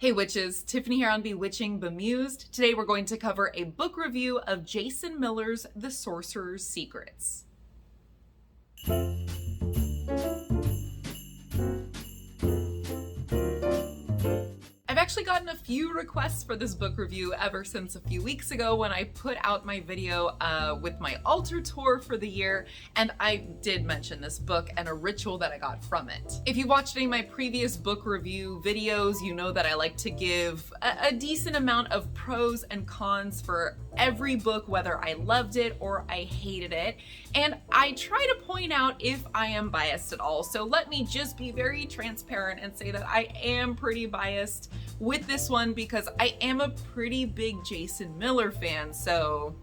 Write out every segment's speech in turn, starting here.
Hey witches, Tiffany here on Bewitching.Bemused. Today we're going to cover a book review of Jason Miller's The Sorcerer's Secrets. I've actually gotten a few requests for this book review ever since a few weeks ago when I put out my video with my altar tour for the year, and I did mention this book and a ritual that I got from it. If you watched any of my previous book review videos, you know that I like to give a decent amount of pros and cons for every book, whether I loved it or I hated it, and I try to point out if I am biased at all. So let me just be very transparent and say that I am pretty biased with this one because I am a pretty big Jason Miller fan. So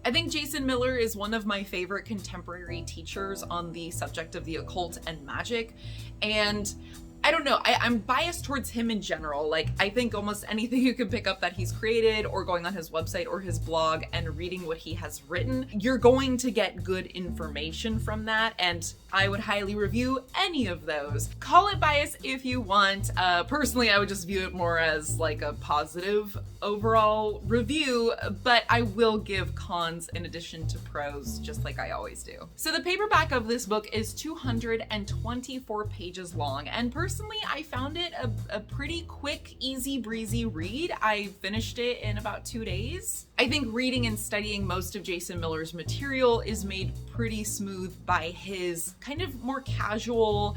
I think Jason Miller is one of my favorite contemporary teachers on the subject of the occult and magic, and I don't know, I'm biased towards him in general. Like, I think almost anything you can pick up that he's created, or going on his website or his blog and reading what he has written, you're going to get good information from that, and I would highly review any of those. Call it bias if you want. Personally, I would just view it more as like a positive overall review, but I will give cons in addition to pros, just like I always do. So the paperback of this book is 224 pages long, and personally, I found it a pretty quick, easy breezy read. I finished it in about 2 days. I think reading and studying most of Jason Miller's material is made pretty smooth by his kind of more casual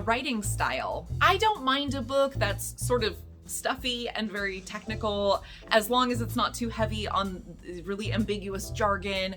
writing style. I don't mind a book that's sort of stuffy and very technical, as long as it's not too heavy on really ambiguous jargon.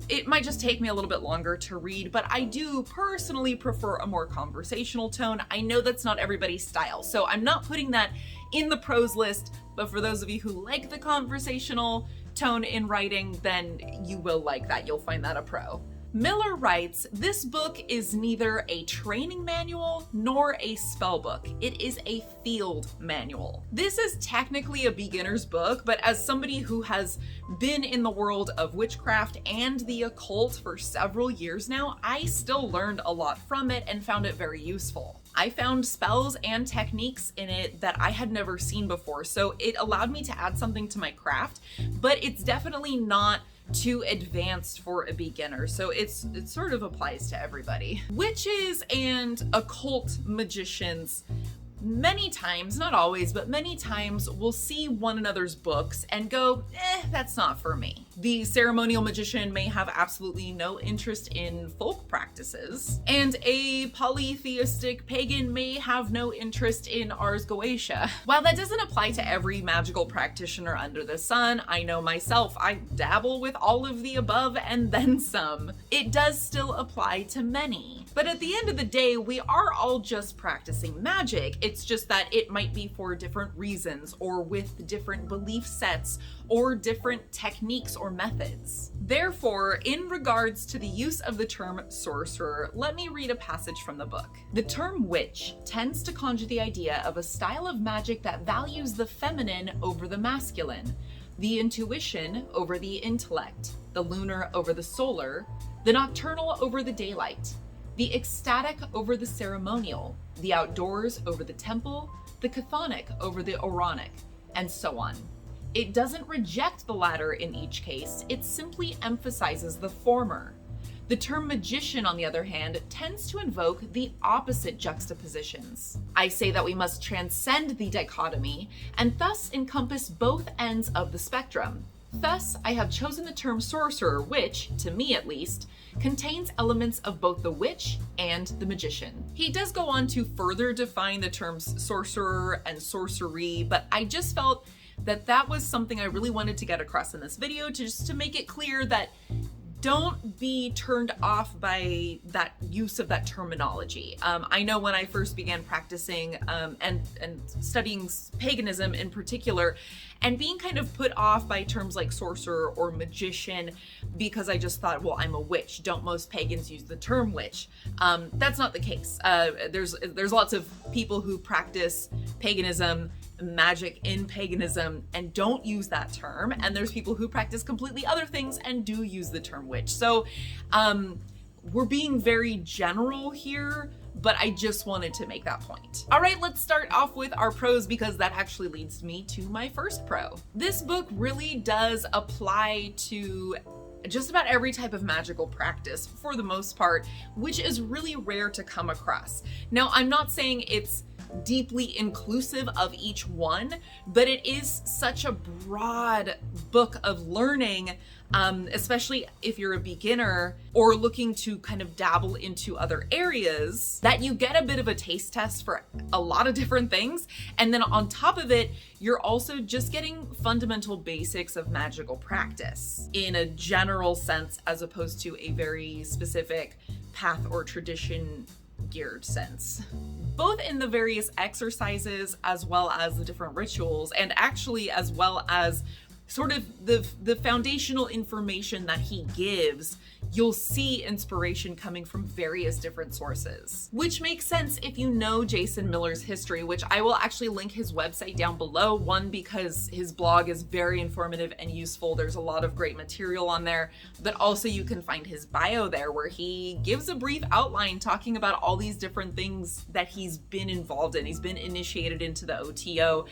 It might just take me a little bit longer to read, but I do personally prefer a more conversational tone. I know that's not everybody's style, so I'm not putting that in the pros list, but for those of you who like the conversational tone in writing, then you will like that. You'll find that a pro. Miller writes, "This book is neither a training manual nor a spell book. It is a field manual." This is technically a beginner's book, but as somebody who has been in the world of witchcraft and the occult for several years now, I still learned a lot from it and found it very useful. I found spells and techniques in it that I had never seen before, so it allowed me to add something to my craft, but it's definitely not too advanced for a beginner, so it sort of applies to everybody. Witches and occult magicians many times, not always, but many times, will see one another's books and go, that's not for me. The ceremonial magician may have absolutely no interest in folk practices, and a polytheistic pagan may have no interest in Ars Goetia. While that doesn't apply to every magical practitioner under the sun, I know myself, I dabble with all of the above and then some. It does still apply to many. But at the end of the day, we are all just practicing magic. It's just that it might be for different reasons, or with different belief sets, or different techniques or methods. Therefore, in regards to the use of the term sorcerer, let me read a passage from the book. "The term witch tends to conjure the idea of a style of magic that values the feminine over the masculine, the intuition over the intellect, the lunar over the solar, the nocturnal over the daylight, the ecstatic over the ceremonial, the outdoors over the temple, the chthonic over the Aaronic, and so on. It doesn't reject the latter in each case, it simply emphasizes the former. The term magician, on the other hand, tends to invoke the opposite juxtapositions. I say that we must transcend the dichotomy and thus encompass both ends of the spectrum. Thus, I have chosen the term sorcerer, which, to me at least, contains elements of both the witch and the magician." He does go on to further define the terms sorcerer and sorcery, but I just felt that that was something I really wanted to get across in this video, just to make it clear that don't be turned off by that use of that terminology. I know when I first began practicing and studying paganism in particular, and being kind of put off by terms like sorcerer or magician, because I just thought, well, I'm a witch. Don't most pagans use the term witch? That's not the case. There's lots of people who practice paganism, magic in paganism, and don't use that term, and there's people who practice completely other things and do use the term witch. So we're being very general here, but I just wanted to make that point. All right, let's start off with our pros because that actually leads me to my first pro. This book really does apply to just about every type of magical practice for the most part, which is really rare to come across. Now, I'm not saying it's deeply inclusive of each one, but it is such a broad book of learning, especially if you're a beginner or looking to kind of dabble into other areas, that you get a bit of a taste test for a lot of different things. And then on top of it, you're also just getting fundamental basics of magical practice in a general sense, as opposed to a very specific path or tradition geared sense. Both in the various exercises as well as the different rituals, and actually as well as sort of the foundational information that he gives, you'll see inspiration coming from various different sources, which makes sense if you know Jason Miller's history, which I will actually link his website down below. One, because his blog is very informative and useful. There's a lot of great material on there, but also you can find his bio there where he gives a brief outline talking about all these different things that he's been involved in. He's been initiated into the OTO.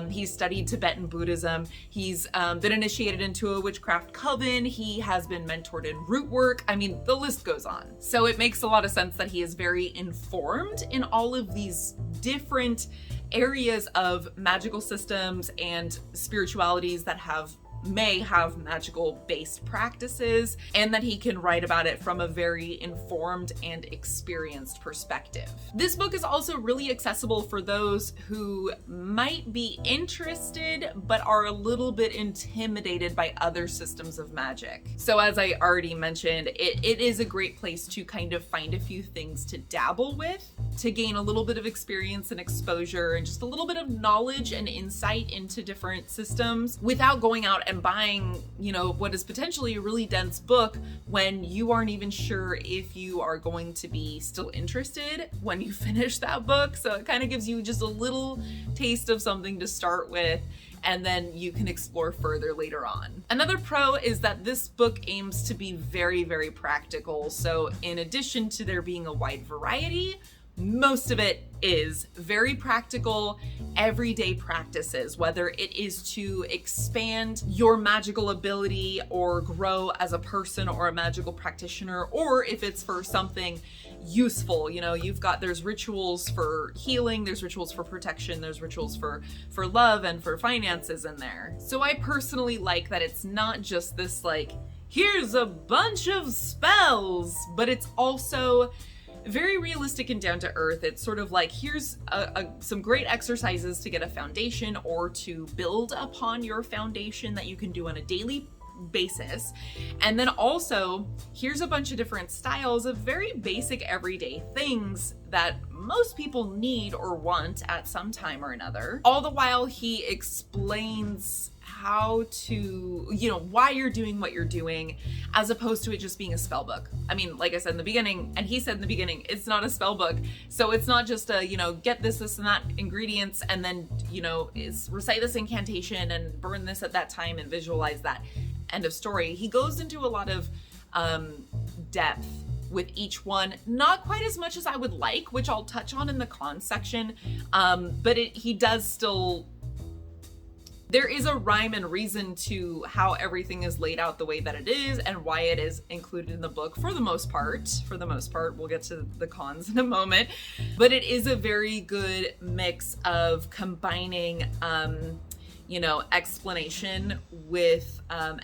He's studied Tibetan Buddhism. He's been initiated into a witchcraft coven. He has been mentored in root work. I mean, the list goes on. So it makes a lot of sense that he is very informed in all of these different areas of magical systems and spiritualities that may have magical based practices, and that he can write about it from a very informed and experienced perspective. This book is also really accessible for those who might be interested but are a little bit intimidated by other systems of magic. So as I already mentioned, it is a great place to kind of find a few things to dabble with, to gain a little bit of experience and exposure and just a little bit of knowledge and insight into different systems without going out and buying, what is potentially a really dense book when you aren't even sure if you are going to be still interested when you finish that book. So it kind of gives you just a little taste of something to start with, and then you can explore further later on. Another pro is that this book aims to be very, very practical. So in addition to there being a wide variety, most of it is very practical, everyday practices, whether it is to expand your magical ability or grow as a person or a magical practitioner, or if it's for something useful. There's rituals for healing, there's rituals for protection, there's rituals for love and for finances in there. So I personally like that it's not just this here's a bunch of spells, but it's also very realistic and down to earth. It's sort of here's some great exercises to get a foundation or to build upon your foundation that you can do on a daily basis. And then also, here's a bunch of different styles of very basic everyday things that most people need or want at some time or another. All the while he explains how to, why you're doing what you're doing, as opposed to it just being a spell book. I mean, like I said in the beginning, and he said in the beginning, it's not a spell book. So it's not just a, get this and that ingredients, and then, recite this incantation and burn this at that time and visualize that. End of story. He goes into a lot of depth with each one, not quite as much as I would like, which I'll touch on in the cons section, but he does still, there is a rhyme and reason to how everything is laid out the way that it is and why it is included in the book for the most part. We'll get to the cons in a moment, but it is a very good mix of combining explanation with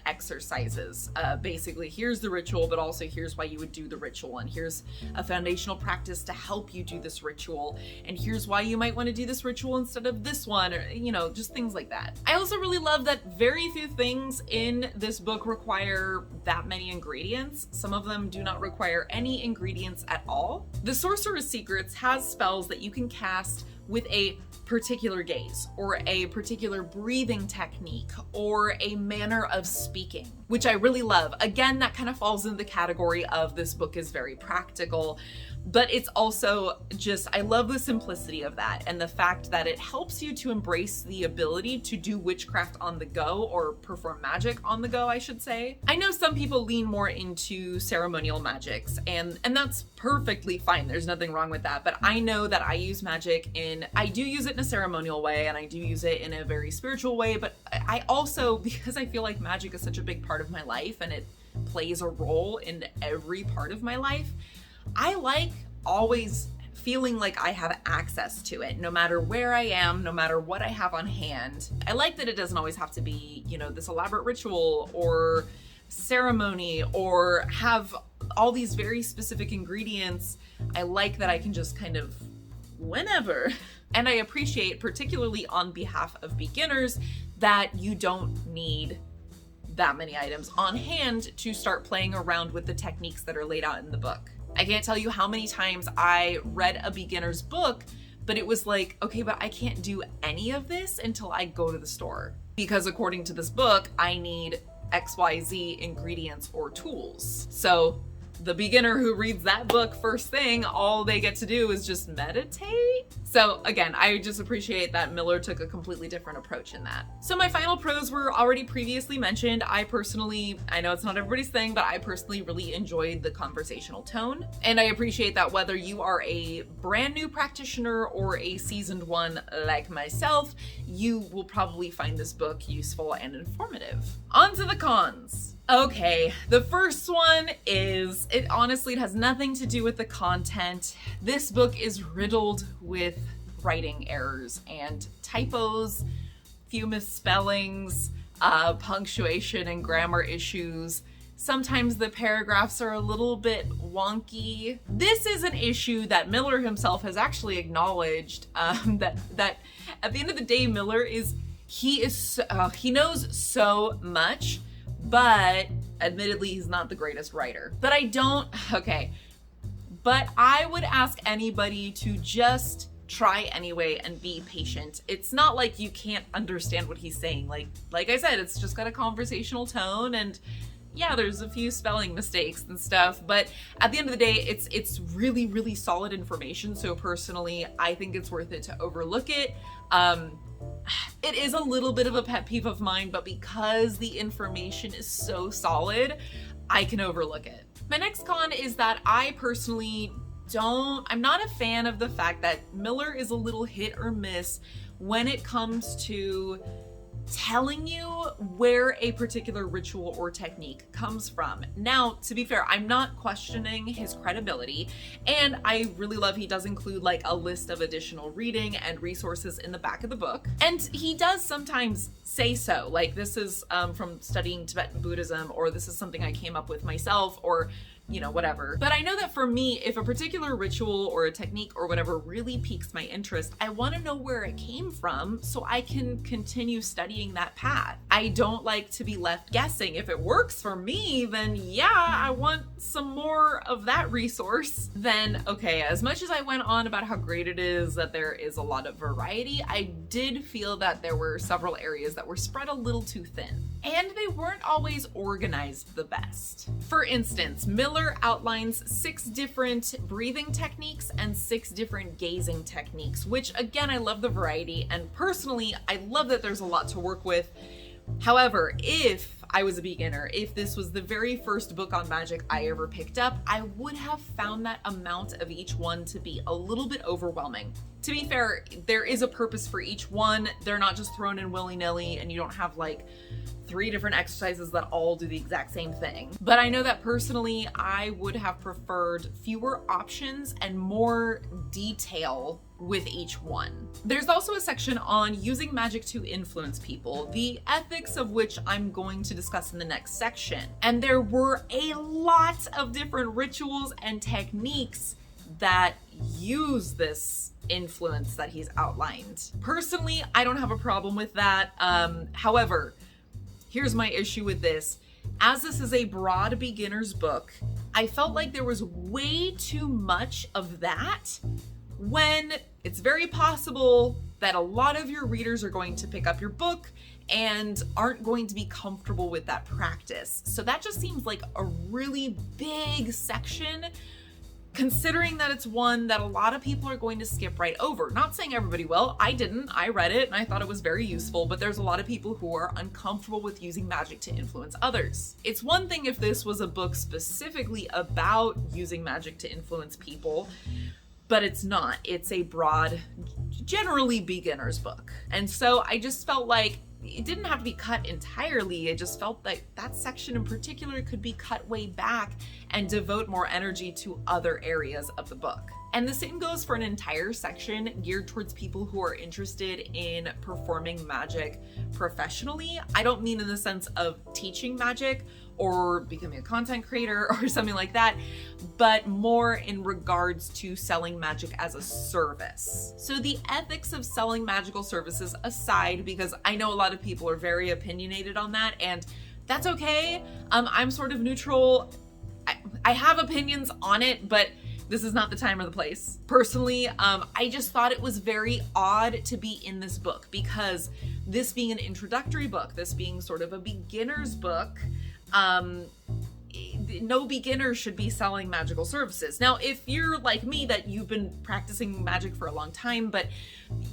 exercises. Basically, here's the ritual, but also here's why you would do the ritual, and here's a foundational practice to help you do this ritual, and here's why you might want to do this ritual instead of this one, or just things like that. I also really love that very few things in this book require that many ingredients. Some of them do not require any ingredients at all. The Sorcerer's Secrets has spells that you can cast with a particular gaze or a particular breathing technique or a manner of speaking, which I really love. Again, that kind of falls in the category of this book is very practical, but it's also just, I love the simplicity of that and the fact that it helps you to embrace the ability to do witchcraft on the go, or perform magic on the go, I should say. I know some people lean more into ceremonial magics, and that's perfectly fine. There's nothing wrong with that. But I know that I use magic I do use it in a ceremonial way, and I do use it in a very spiritual way, but I also, because I feel like magic is such a big part of my life and it plays a role in every part of my life, I like always feeling like I have access to it, no matter where I am, no matter what I have on hand. I like that it doesn't always have to be, you know, this elaborate ritual or ceremony or have all these very specific ingredients. I like that I can just kind of whenever. And I appreciate, particularly on behalf of beginners, that you don't need that many items on hand to start playing around with the techniques that are laid out in the book. I can't tell you how many times I read a beginner's book, but it was like, okay, but I can't do any of this until I go to the store, because according to this book, I need XYZ ingredients or tools. So the beginner who reads that book first thing, all they get to do is just meditate. So again, I just appreciate that Miller took a completely different approach in that. So my final pros were already previously mentioned. I know it's not everybody's thing, but I personally really enjoyed the conversational tone. And I appreciate that whether you are a brand new practitioner or a seasoned one like myself, you will probably find this book useful and informative. On to the cons. Okay, the first one is, it honestly has nothing to do with the content. This book is riddled with writing errors and typos, few misspellings, punctuation and grammar issues. Sometimes the paragraphs are a little bit wonky. This is an issue that Miller himself has actually acknowledged, that at the end of the day, he knows so much, but admittedly, he's not the greatest writer. But I would ask anybody to just try anyway and be patient. It's not like you can't understand what he's saying. Like I said, it's just got a conversational tone, and yeah, there's a few spelling mistakes and stuff, but at the end of the day, it's really, really solid information. So personally, I think it's worth it to overlook it. It is a little bit of a pet peeve of mine, but because the information is so solid, I can overlook it. My next con is that I personally I'm not a fan of the fact that Miller is a little hit or miss when it comes to telling you where a particular ritual or technique comes from. Now, to be fair, I'm not questioning his credibility, and I really love he does include like a list of additional reading and resources in the back of the book. And he does sometimes say so, like this is from studying Tibetan Buddhism, or this is something I came up with myself, or whatever. But I know that for me, if a particular ritual or a technique or whatever really piques my interest, I want to know where it came from so I can continue studying that path. I don't like to be left guessing. If it works for me, then yeah, I want some more of that resource. Then, okay, as much as I went on about how great it is that there is a lot of variety, I did feel that there were several areas that were spread a little too thin. And they weren't always organized the best. For instance, Miller outlines 6 different breathing techniques and 6 different gazing techniques, which again, I love the variety, and personally, I love that there's a lot to work with. However, if I was a beginner, if this was the very first book on magic I ever picked up, I would have found that amount of each one to be a little bit overwhelming. To be fair, there is a purpose for each one. They're not just thrown in willy-nilly, and you don't have like 3 different exercises that all do the exact same thing. But I know that personally, I would have preferred fewer options and more detail with each one. There's also a section on using magic to influence people, the ethics of which I'm going to discuss in the next section. And there were a lot of different rituals and techniques that use this influence that he's outlined. Personally, I don't have a problem with that. However, here's my issue with this. As this is a broad beginner's book, I felt like there was way too much of that when it's very possible that a lot of your readers are going to pick up your book and aren't going to be comfortable with that practice. So that just seems like a really big section, considering that it's one that a lot of people are going to skip right over. Not saying everybody will. I didn't. I read it and I thought it was very useful, but there's a lot of people who are uncomfortable with using magic to influence others. It's one thing if this was a book specifically about using magic to influence people, but it's not. It's a broad, generally beginner's book. And so I just felt like it didn't have to be cut entirely. I just felt that that section in particular could be cut way back and devote more energy to other areas of the book. And the same goes for an entire section geared towards people who are interested in performing magic professionally. I don't mean in the sense of teaching magic or becoming a content creator or something like that, but more in regards to selling magic as a service. So the ethics of selling magical services aside, because I know a lot of people are very opinionated on that, and that's okay. I'm sort of neutral. I have opinions on it, but this is not the time or the place. Personally, I just thought it was very odd to be in this book, because this being an introductory book, this being sort of a beginner's book, no beginner should be selling magical services. Now, if you're like me, that you've been practicing magic for a long time, but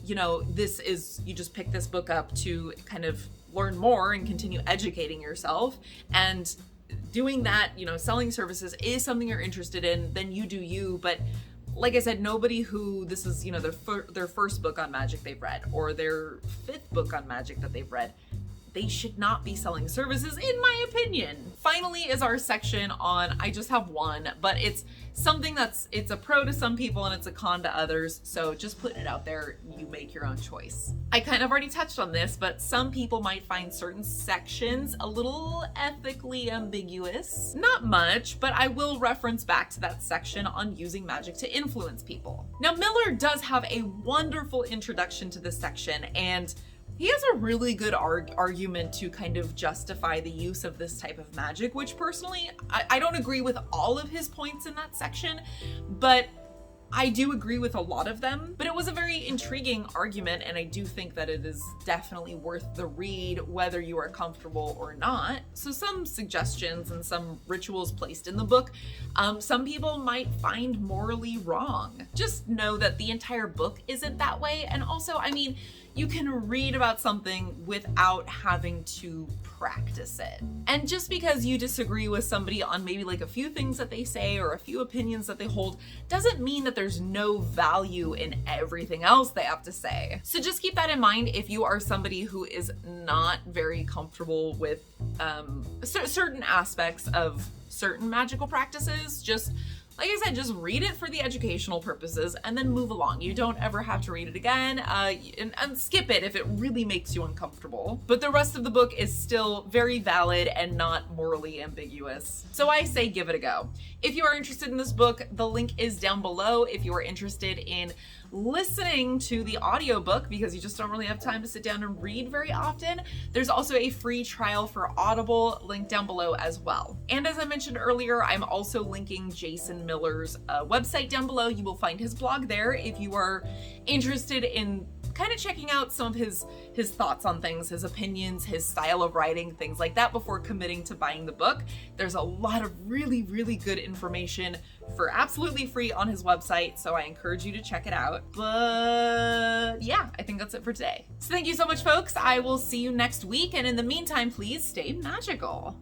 you know, you just pick this book up to kind of learn more and continue educating yourself, and doing that, you know, selling services is something you're interested in, then you do you. But like I said, nobody who this is, you know, their first book on magic they've read, or their 5th book on magic that they've read, they should not be selling services, in my opinion. Finally is our section on, I just have one, but it's something it's a pro to some people and it's a con to others. So just putting it out there, you make your own choice. I kind of already touched on this, but some people might find certain sections a little ethically ambiguous. Not much, but I will reference back to that section on using magic to influence people. Now, Miller does have a wonderful introduction to this section, and he has a really good argument to kind of justify the use of this type of magic, which personally, I don't agree with all of his points in that section, but I do agree with a lot of them. But it was a very intriguing argument, and I do think that it is definitely worth the read, whether you are comfortable or not. So some suggestions and some rituals placed in the book, some people might find morally wrong. Just know that the entire book isn't that way. And also, I mean, you can read about something without having to practice it. And just because you disagree with somebody on maybe like a few things that they say or a few opinions that they hold, doesn't mean that there's no value in everything else they have to say. So just keep that in mind if you are somebody who is not very comfortable with certain aspects of certain magical practices. Just like I said, just read it for the educational purposes and then move along. You don't ever have to read it again, and skip it if it really makes you uncomfortable. But the rest of the book is still very valid and not morally ambiguous. So I say give it a go. If you are interested in this book, the link is down below. If you are interested in listening to the audiobook, because you just don't really have time to sit down and read very often, there's also a free trial for Audible linked down below as well. And as I mentioned earlier, I'm also linking Jason Miller's website down below. You will find his blog there if you are interested in kind of checking out some of his thoughts on things, his opinions, his style of writing, things like that before committing to buying the book. There's a lot of really, really good information for absolutely free on his website, so I encourage you to check it out. But yeah, I think that's it for today. So thank you so much, folks. I will see you next week, and in the meantime, please stay magical.